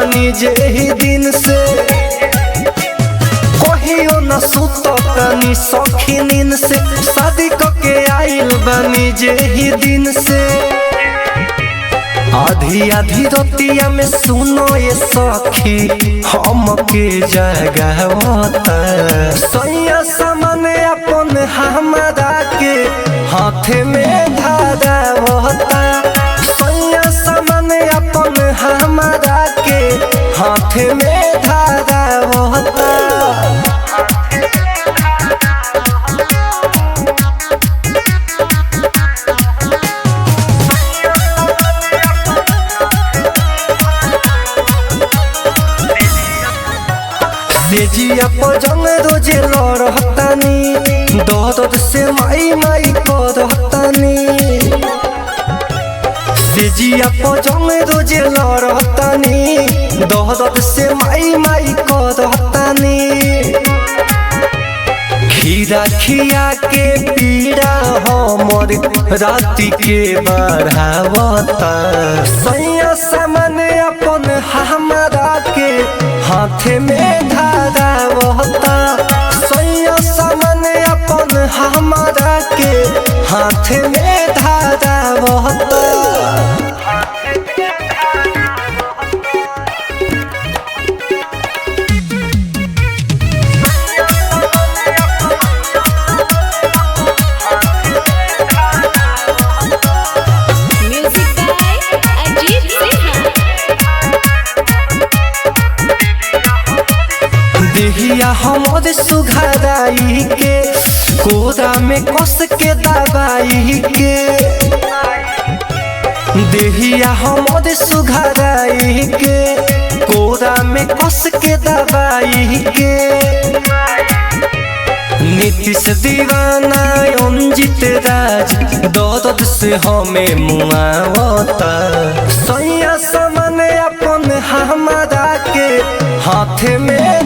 बानी जे ही दिन से कहियो न सुततानी सखी नींद से शादी के आइल बानी जे ही दिन से आधी आधी रोतिया में सुनो ये सखी हम के जगावता सैया सामने अपन हमारा के हाथे में धरावता सैया सामने अपन हमारा के हाथे में धरावता। जिया पजंग रोजे लड़तानी दर्द से माई माई करतानी जिया पजंग रोजे लड़तानी दर्द से माई माई करतानी खीरा खिया के पीड़ा हमर राति के बढ़ावता सैया सामने अपन हमारा के हाथे में धरावता सैया सामने अपन हमारा के हाथे में धरावता। देहिया हमर सुघराई के कोरा में कस के दबाई के देहिया हमर सुघराई के कोरा में कस के दबाई के नीतीश दीवाना अंजित राज दर्द से हमें मुआवता सैया सामने अपन हमारा के हाथे में